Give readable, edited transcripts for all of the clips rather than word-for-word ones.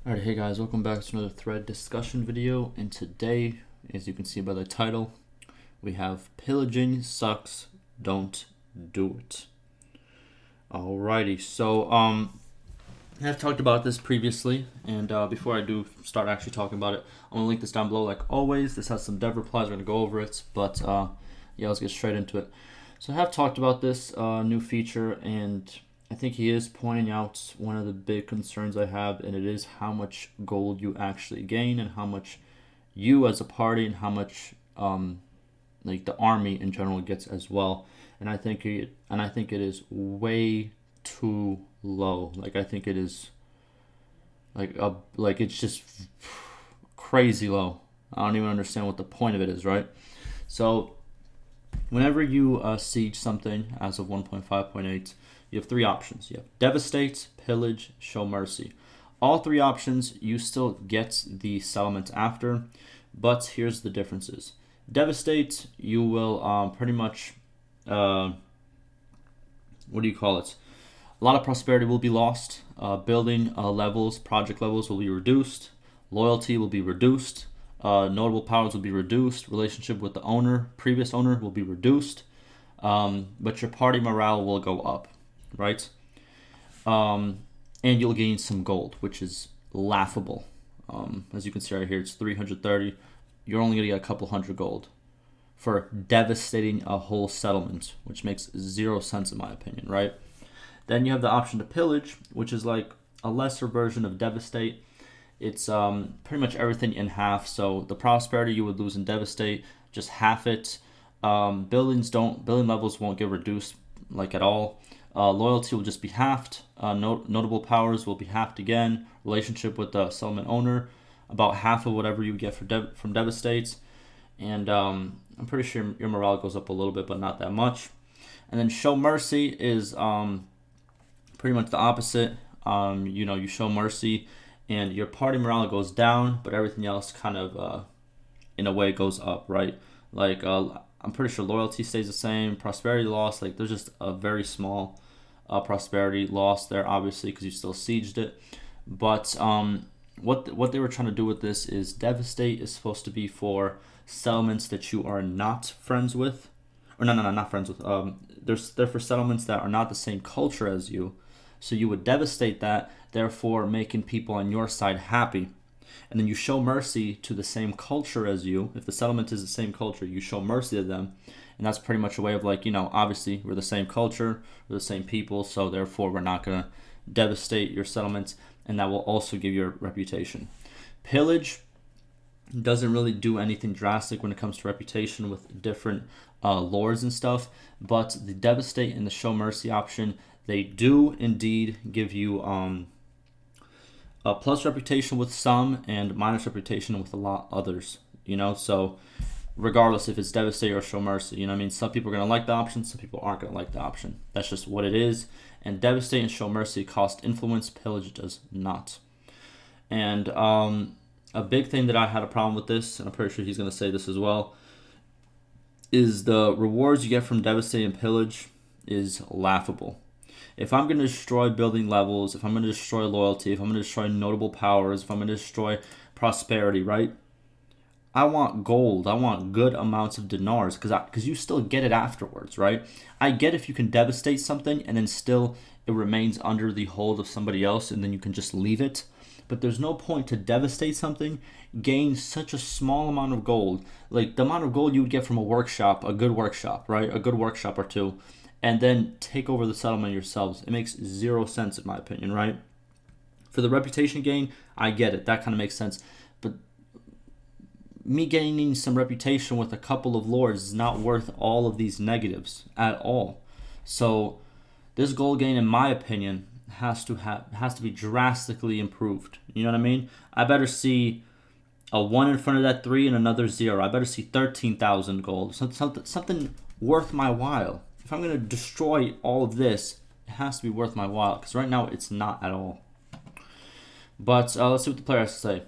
Alright, hey guys, welcome back to another thread discussion video, and today, as you can see by the title, we have Pillaging Sucks, Don't Do It. Alrighty, so I've talked about this previously, and before I do start actually talking about it, I'm going to link this down below like always. This has some dev replies, we're going to go over it, but yeah, let's get straight into it. So I have talked about this new feature, and I think he is pointing out one of the big concerns I have, and it is how much gold you actually gain and how much you as a party and how much like the army in general gets as well. And I think it is way too low. Like I think it is like it's just crazy low. I don't even understand what the point of it is, right? So whenever you siege something as of 1.5.8, you have three options. You have devastate, pillage, show mercy. All three options, you still get the settlement after, but here's the differences. Devastate, you will pretty much, what do you call it? A lot of prosperity will be lost. Building levels, project levels will be reduced. Loyalty will be reduced. Notable powers will be reduced. Relationship with the owner, previous owner, will be reduced. But your party morale will go up, right? And you'll gain some gold, which is laughable. As you can see right here, it's 330. You're only going to get a couple hundred gold for devastating a whole settlement, which makes 0 sense in my opinion, right? Then you have the option to pillage, which is like a lesser version of devastate. It's pretty much everything in half. So the prosperity you would lose in devastate, just half it. Building levels won't get reduced like at all. Loyalty will just be halved. Notable powers will be halved again. Relationship with the settlement owner, about half of whatever you get from devastates. And I'm pretty sure your morale goes up a little bit, but not that much. And then show mercy is pretty much the opposite. You show mercy, and your party morale goes down, but everything else kind of, in a way, goes up, right? Like I'm pretty sure loyalty stays the same. Prosperity loss, like there's just a very small prosperity loss there, obviously, because you still sieged it. But what they were trying to do with this is devastate is supposed to be for settlements that you are not friends with, or no, not friends with. They're for settlements that are not the same culture as you. So you would devastate that, therefore making people on your side happy. And then you show mercy to the same culture as you. If the settlement is the same culture, you show mercy to them. And that's pretty much a way of like, obviously we're the same culture, we're the same people, so therefore we're not going to devastate your settlements, and that will also give you a reputation. Pillage doesn't really do anything drastic when it comes to reputation with different lords and stuff, but the devastate and the show mercy option, they do indeed give you a plus reputation with some and minus reputation with a lot others, so regardless if it's devastate or show mercy, some people are going to like the option, some people aren't going to like the option. That's just what it is. And devastate and show mercy cost influence, pillage does not. And a big thing that I had a problem with this, and I'm pretty sure he's going to say this as well, is the rewards you get from devastate and pillage is laughable. If I'm going to destroy building levels, if I'm going to destroy loyalty, if I'm going to destroy notable powers, if I'm going to destroy prosperity, right? I want gold. I want good amounts of dinars because you still get it afterwards, right? I get if you can devastate something and then still it remains under the hold of somebody else and then you can just leave it. But there's no point to devastate something, gain such a small amount of gold, like the amount of gold you would get from a workshop, a good workshop, right? A good workshop or two, and then take over the settlement yourselves. It makes 0 sense in my opinion, right? For the reputation gain, I get it. That kind of makes sense. But me gaining some reputation with a couple of lords is not worth all of these negatives at all. So this gold gain, in my opinion, has to be drastically improved. You know what I mean? I better see a 1 in front of that 3 and another 0. I better see 13,000 gold. Something worth my while. If I'm going to destroy all of this, it has to be worth my while, because right now it's not at all. But let's see what the player has to say.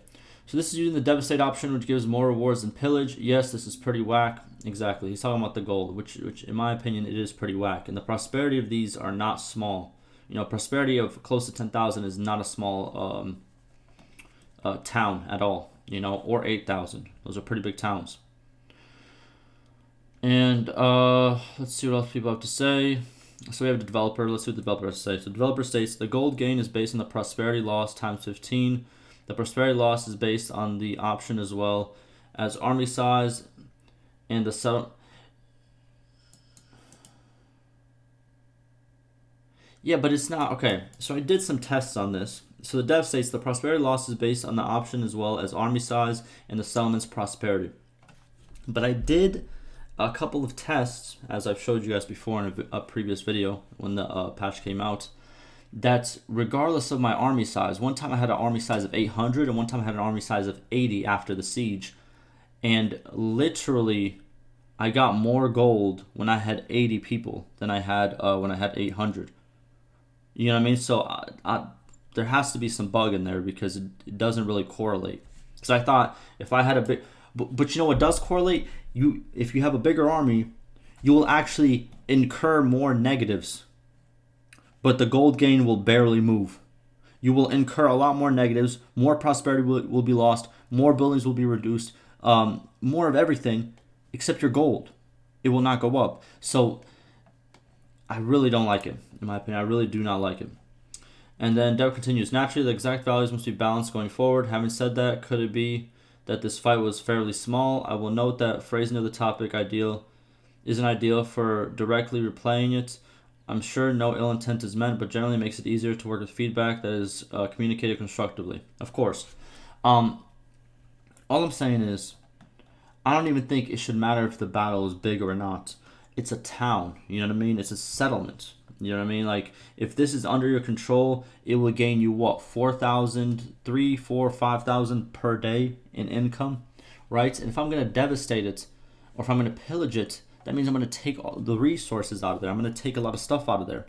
So this is using the devastate option, which gives more rewards than pillage. Yes, this is pretty whack. Exactly. He's talking about the gold, which in my opinion, it is pretty whack. And the prosperity of these are not small. Prosperity of close to 10,000 is not a small town at all, you know, or 8,000. Those are pretty big towns. And let's see what else people have to say. So we have the developer. Let's see what the developer has to say. So the developer states the gold gain is based on the prosperity loss times 15. The prosperity loss is based on the option as well as army size and the settle. Yeah, but it's not okay. So I did some tests on this. So the dev states the prosperity loss is based on the option as well as army size and the settlement's prosperity. But I did a couple of tests, as I've showed you guys before in a previous video when the patch came out, that regardless of my army size, one time I had an army size of 800 and one time I had an army size of 80 after the siege, and literally I got more gold when I had 80 people than I had when I had 800. You know what I mean? So there has to be some bug in there because it doesn't really correlate. Because I thought if I had a big... But you know what does correlate? If you have a bigger army, you will actually incur more negatives, but the gold gain will barely move. You will incur a lot more negatives, more prosperity will be lost, more buildings will be reduced, more of everything except your gold. It will not go up. So I really don't like it, in my opinion. I really do not like it. And then Dev continues, naturally the exact values must be balanced going forward. Having said that, could it be that this fight was fairly small? I will note that phrasing of the topic isn't ideal for directly replaying it. I'm sure no ill intent is meant, but generally makes it easier to work with feedback that is communicated constructively. Of course. All I'm saying is, I don't even think it should matter if the battle is big or not. It's a town, you know what I mean? It's a settlement. You know what I mean? Like, if this is under your control, it will gain you, what, 4,000, 3, 4, 5,000 per day in income, right? And if I'm going to devastate it, or if I'm going to pillage it, that means I'm going to take all the resources out of there. I'm going to take a lot of stuff out of there.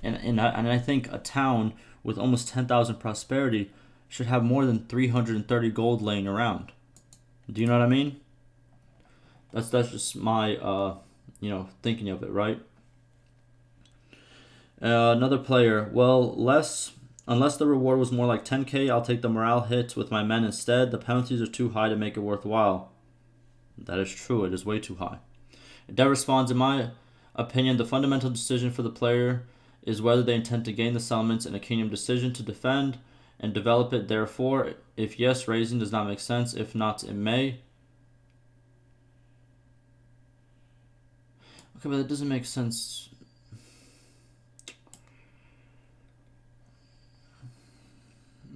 And I think a town with almost 10,000 prosperity should have more than 330 gold laying around. Do you know what I mean? That's just my, thinking of it, right? Another player, well, unless the reward was more like 10k, I'll take the morale hit with my men instead. The penalties are too high to make it worthwhile. That is true, it is way too high. Dev responds, in my opinion, the fundamental decision for the player is whether they intend to gain the settlements in a kingdom decision to defend and develop it. Therefore, if yes, raising does not make sense. If not, it may. Okay, but that doesn't make sense.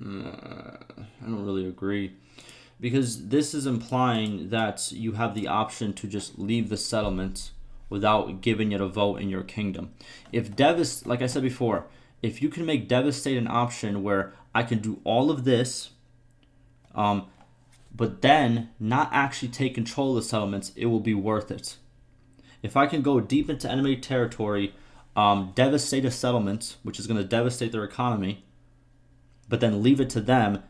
I don't really agree, because this is implying that you have the option to just leave the settlement without giving it a vote in your kingdom. If like I said before, if you can make devastate an option where I can do all of this, but then not actually take control of the settlements, it will be worth it. If I can go deep into enemy territory, devastate a settlement, which is going to devastate their economy, but then leave it to them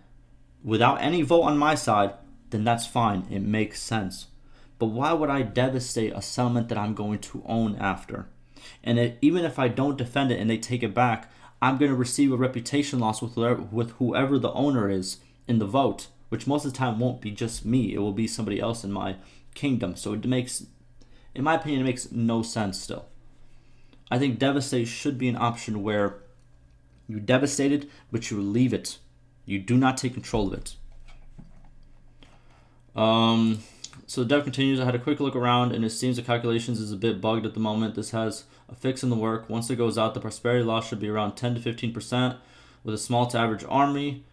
without any vote on my side, then that's fine. It makes sense. But why would I devastate a settlement that I'm going to own after? And even if I don't defend it and they take it back, I'm going to receive a reputation loss with whoever the owner is in the vote, which most of the time won't be just me. It will be somebody else in my kingdom. So it makes, in my opinion, it makes no sense still. I think devastate should be an option where you devastate it, but you leave it. You do not take control of it. So the dev continues, I had a quick look around and it seems the calculations is a bit bugged at the moment. This has a fix in the work. Once it goes out, the prosperity loss should be around 10 to 15% with a small to average army.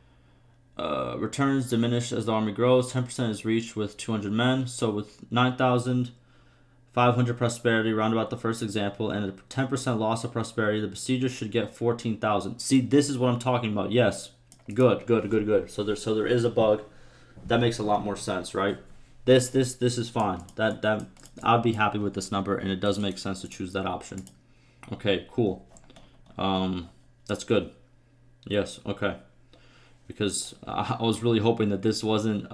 Returns diminish as the army grows. 10% is reached with 200 men. So with 9,500 prosperity, round about the first example, and a 10% loss of prosperity, the besiegers should get 14,000. See, this is what I'm talking about. Yes. Good. So there is a bug. That makes a lot more sense, right? This is fine. That I'd be happy with this number, and it does make sense to choose that option. Okay, cool. That's good. Yes, okay. Because I was really hoping that this wasn't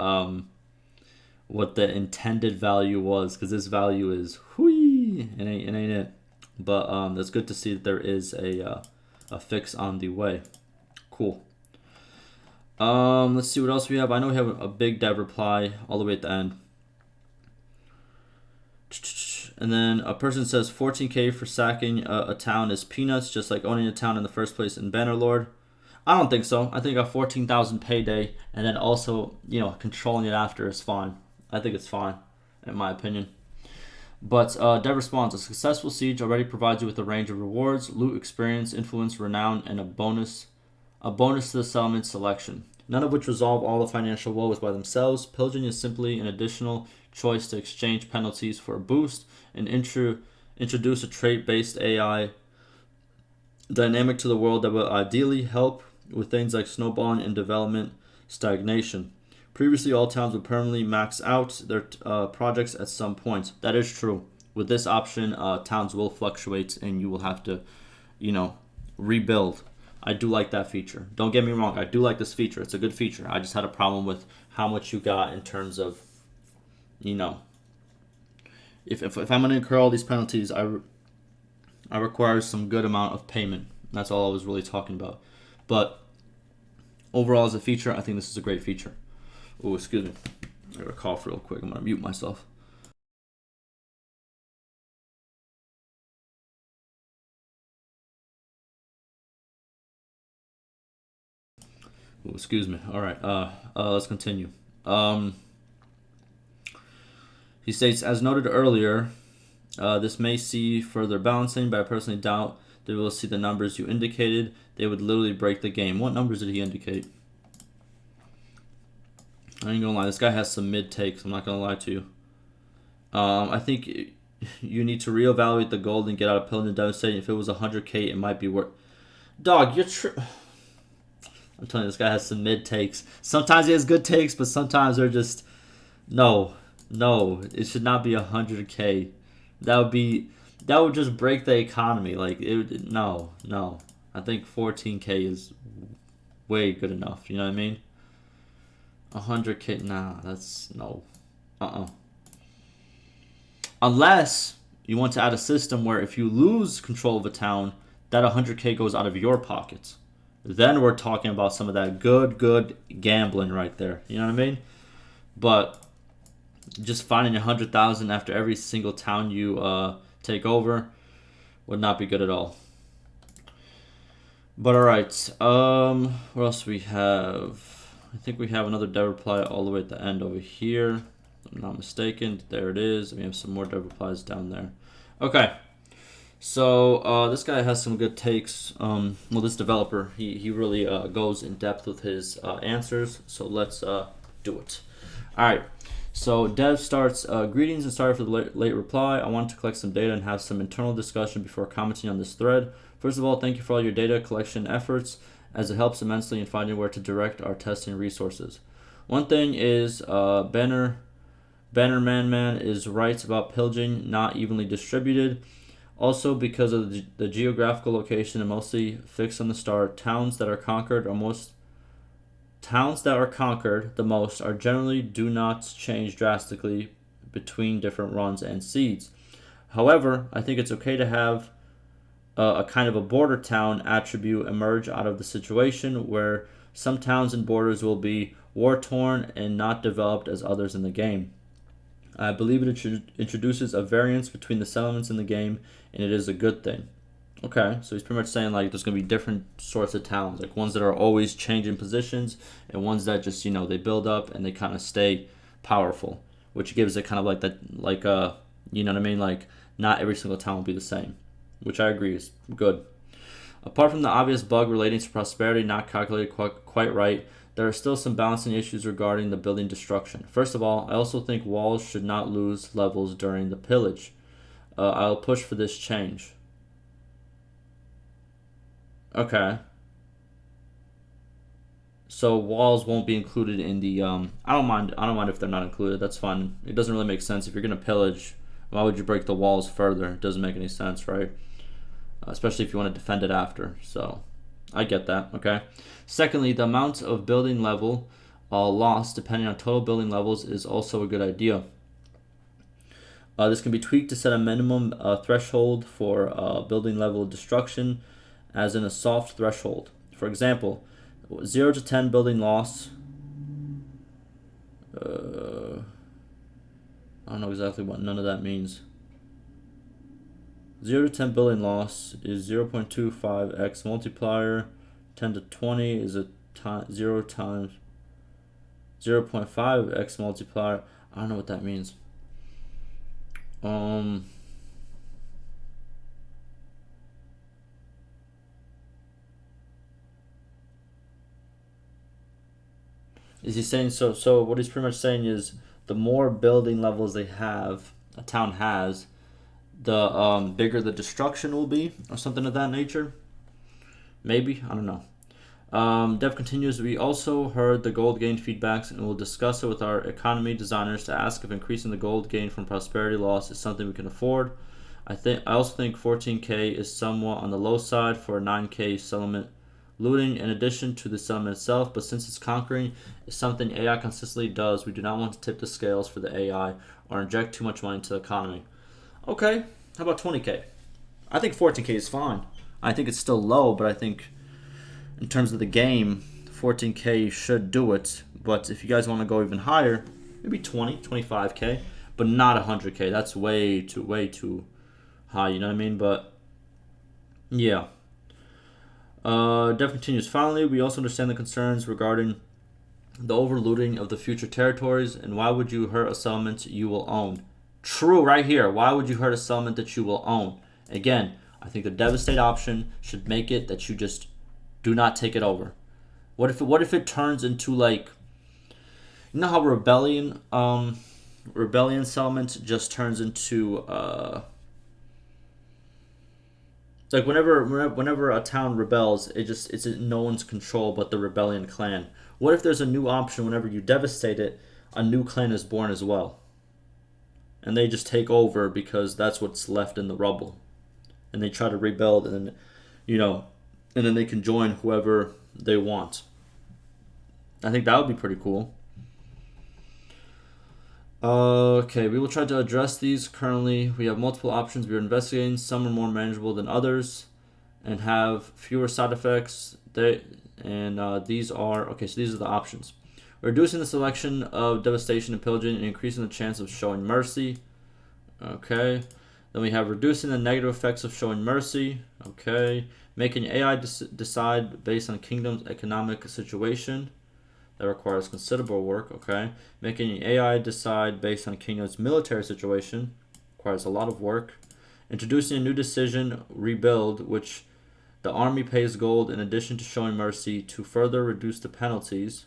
what the intended value was, because this value is whee, it ain't it. But that's good to see that there is a fix on the way. Cool. Let's see what else we have. I know we have a big dev reply all the way at the end. And then a person says 14K for sacking a town is peanuts, just like owning a town in the first place in Bannerlord. I don't think so. I think a 14,000 payday and then also, controlling it after is fine. I think it's fine, in my opinion. But Dev responds, a successful siege already provides you with a range of rewards, loot, experience, influence, renown, and a bonus to the settlement selection, none of which resolve all the financial woes by themselves. Pillaging is simply an additional choice to exchange penalties for a boost and introduce a trait-based AI dynamic to the world that will ideally help with things like snowballing and development stagnation. Previously, all towns would permanently max out their projects at some point. That is true. With this option, towns will fluctuate and you will have to, rebuild. I do like that feature. Don't get me wrong. I do like this feature. It's a good feature. I just had a problem with how much you got in terms of, if I'm going to incur all these penalties, I require some good amount of payment. That's all I was really talking about. But overall, as a feature, I think this is a great feature. Oh, excuse me. I got a cough real quick. I'm going to mute myself. Oh, excuse me. All right. Let's continue. He states, as noted earlier, this may see further balancing, but I personally doubt they will see the numbers you indicated. They would literally break the game. What numbers did he indicate? I ain't gonna lie, this guy has some mid takes. I'm not gonna lie to you. I think you need to reevaluate the gold and get out of Pillaging and Devastating. If it was 100K, it might be worth. Dog, you're I'm telling you, this guy has some mid takes. Sometimes he has good takes, but sometimes they're just no. It should not be 100K. That would just break the economy. Like no. I think 14K is way good enough. You know what I mean? 100K, nah, that's no. Unless you want to add a system where if you lose control of a town, that 100K goes out of your pockets. Then we're talking about some of that good gambling right there. You know what I mean? But just finding 100,000 after every single town you take over would not be good at all. But alright, what else we have? I think we have another dev reply all the way at the end over here. If I'm not mistaken. There it is. We have some more dev replies down there. Okay. So this guy has some good takes. Well, this developer, he really goes in depth with his answers. So let's do it. All right. So Dev starts, greetings and sorry for the late reply. I wanted to collect some data and have some internal discussion before commenting on this thread. First of all, thank you for all your data collection efforts, as it helps immensely in finding where to direct our testing resources. One thing is Bannerman is right about pillaging not evenly distributed. Also, because of the geographical location and mostly fixed on the start, towns that are conquered the most are generally do not change drastically between different runs and seeds. However, I think it's okay to have a kind of a border town attribute emerge out of the situation where some towns and borders will be war-torn and not developed as others in the game. I believe it introduces a variance between the settlements in the game, and it is a good thing. Okay, so he's pretty much saying like there's going to be different sorts of towns, like ones that are always changing positions and ones that just, they build up and they kind of stay powerful, which gives it kind of like that, like, you know what I mean? Like not every single town will be the same, which I agree is good. Apart from the obvious bug relating to prosperity not calculated quite right, there are still some balancing issues regarding the building destruction. First of all, I also think walls should not lose levels during the pillage. I'll push for this change. Okay. So walls won't be included in the I don't mind if they're not included. That's fine. It doesn't really make sense. If you're gonna pillage, why would you break the walls further? It doesn't make any sense, right? Especially if you want to defend it after. So I get that, okay? Secondly, the amount of building level lost depending on total building levels is also a good idea. This can be tweaked to set a minimum threshold for building level destruction, as in a soft threshold. For example, 0 to 10 building loss. I don't know exactly what none of that means. 0 to 10 building loss is 0.25x multiplier. 10 to 20 is a 0 times 0.5x multiplier. I don't know what that means. Is he saying so what he's pretty much saying is the more building levels they have, a town has, the bigger the destruction will be, or something of that nature. Maybe, I don't know. Dev continues, we also heard the gold gain feedbacks and will discuss it with our economy designers to ask if increasing the gold gain from prosperity loss is something we can afford. I also think 14k is somewhat on the low side for a 9k settlement looting in addition to the settlement itself, but since it's conquering is something AI consistently does, we do not want to tip the scales for the AI or inject too much money into the economy. Okay, how about 20k? I think 14k is fine. I think it's still low, but I think in terms of the game, 14k should do it. But if you guys want to go even higher, maybe 20, 25k, but not 100k. That's way too high, you know what I mean? But yeah. Dev continues. Finally, we also understand the concerns regarding the overlooting of the future territories, and why would you hurt a settlement you will own? True, right here. Why would you hurt a settlement that you will own? Again, I think the devastate option should make it that you just do not take it over. What if it turns into, like, you know how rebellion settlement just turns into it's like whenever a town rebels, it's in no one's control but the rebellion clan. What if there's a new option whenever you devastate it, a new clan is born as well, and they just take over because that's what's left in the rubble, and they try to rebuild, and then and then they can join whoever they want. I think that would be pretty cool. Okay, we will try to address these. Currently, we have multiple options we are investigating. Some are more manageable than others and have fewer side effects. These are... Okay, so these are the options. Reducing the selection of devastation and pillaging and increasing the chance of showing mercy. Okay. Then we have reducing the negative effects of showing mercy. Okay. Making AI decide based on kingdom's economic situation. That requires considerable work, okay. Making AI decide based on kingdom's military situation requires a lot of work. Introducing a new decision, rebuild, which the army pays gold in addition to showing mercy to further reduce the penalties.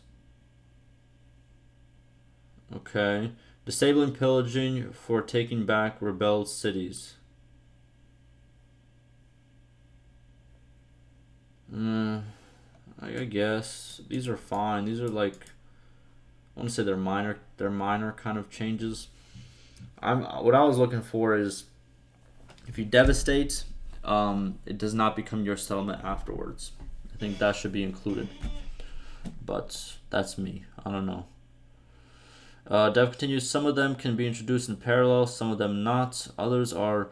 Okay. Disabling pillaging for taking back rebelled cities. I guess these are fine. These are like, I want to say they're minor. They're minor kind of changes. What I was looking for is if you devastate, it does not become your settlement afterwards. I think that should be included. But that's me. I don't know. Dev continues. Some of them can be introduced in parallel. Some of them not. Others are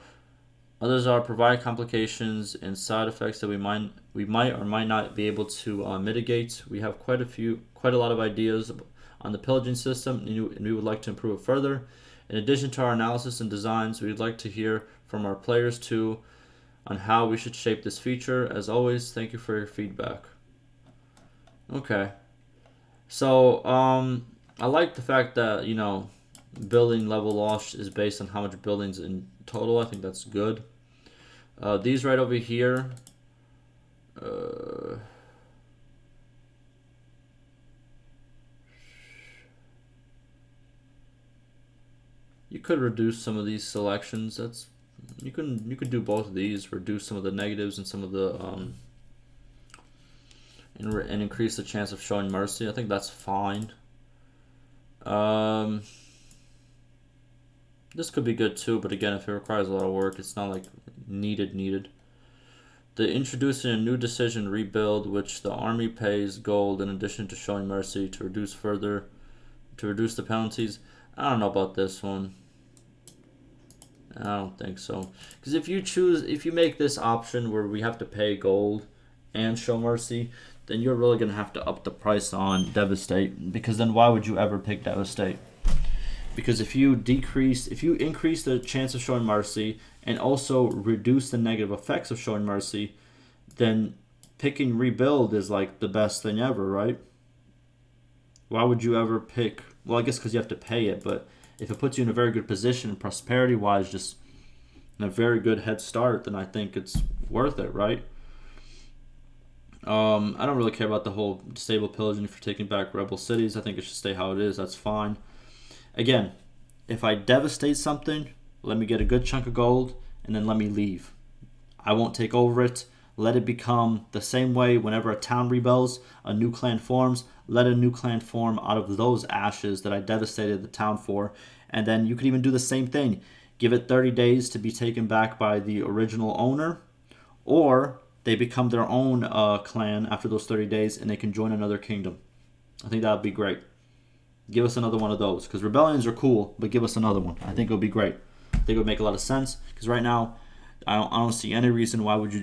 provide complications and side effects that we might or might not be able to mitigate. We have quite a lot of ideas on the pillaging system, and we would like to improve it further. In addition to our analysis and designs, we'd like to hear from our players too on how we should shape this feature. As always, thank you for your feedback. Okay, so I like the fact that building level loss is based on how much buildings in total. I think that's good. These right over here, you could reduce some of these selections. You could do both of these, reduce some of the negatives and some of the and increase the chance of showing mercy. I think that's fine. This could be good too, but again, if it requires a lot of work, it's not like needed. The introducing a new decision, rebuild, which the army pays gold in addition to showing mercy to reduce the penalties. I don't know about this one. I don't think so, because if you make this option where we have to pay gold and show mercy, then you're really going to have to up the price on Devastate, because then why would you ever pick Devastate? Because if you increase the chance of showing Mercy and also reduce the negative effects of showing Mercy, then picking Rebuild is like the best thing ever, right? Why would you ever pick, well, I guess because you have to pay it, but if it puts you in a very good position, prosperity-wise, just in a very good head start, then I think it's worth it, right? I don't really care about the whole disable pillaging for taking back rebel cities. I think it should stay how it is. That's fine. Again, if I devastate something, let me get a good chunk of gold, and then let me leave. I won't take over it. Let it become the same way whenever a town rebels, a new clan forms. Let a new clan form out of those ashes that I devastated the town for. And then you could even do the same thing. Give it 30 days to be taken back by the original owner, or they become their own clan after those 30 days and they can join another kingdom. I think that would be great. Give us another one of those, because rebellions are cool, but give us another one. I think it would be great. I think it would make a lot of sense, because right now I don't see any reason why would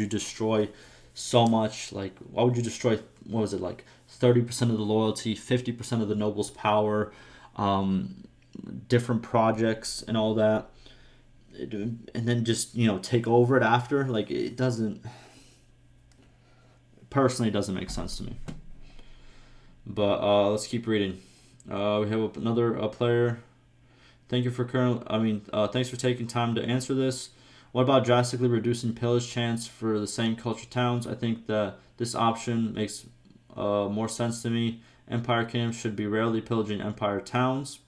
you destroy so much. Like, why would you destroy, what was it, like 30% of the loyalty, 50% of the nobles' power, different projects and all that, and then just, you know, take over it after? Like, it doesn't, personally, it doesn't make sense to me. But let's keep reading. We have another player. Thank you for thanks for taking time to answer this. What about drastically reducing pillage chance for the same culture towns? I think that this option makes more sense to me. Empire kingdoms should be rarely pillaging empire towns,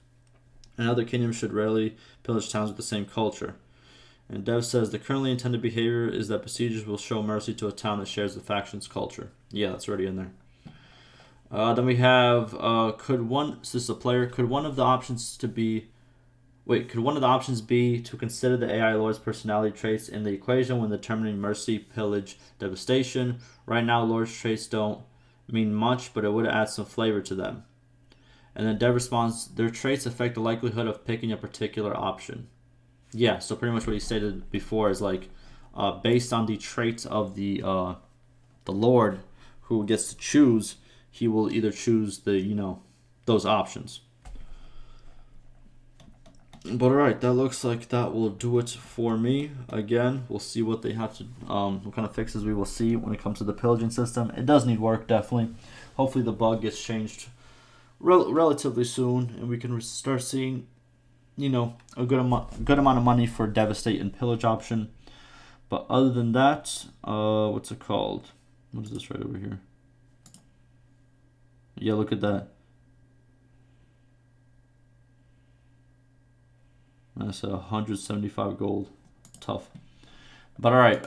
and other kingdoms should rarely pillage towns with the same culture. And Dev says the currently intended behavior is that besiegers will show mercy to a town that shares the faction's culture. Yeah, that's already in there. Then we have could one of the options be to consider the AI Lord's personality traits in the equation when determining mercy, pillage, devastation? Right now, Lord's traits don't mean much, but it would add some flavor to them. And then Dev responds, their traits affect the likelihood of picking a particular option. Yeah, so pretty much what he stated before is like, based on the traits of the Lord who gets to choose, he will either choose those options. But alright, that looks like that will do it for me. Again, we'll see what they have to, what kind of fixes we will see when it comes to the pillaging system. It does need work, definitely. Hopefully the bug gets changed relatively soon, and we can start seeing, a good amount of money for devastate and pillage option. But other than that, what's it called? What is this right over here? Yeah, look at that. That's 175 gold. Tough. But alright,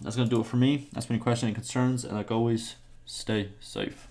that's going to do it for me. Ask me any questions and concerns, and like always, stay safe.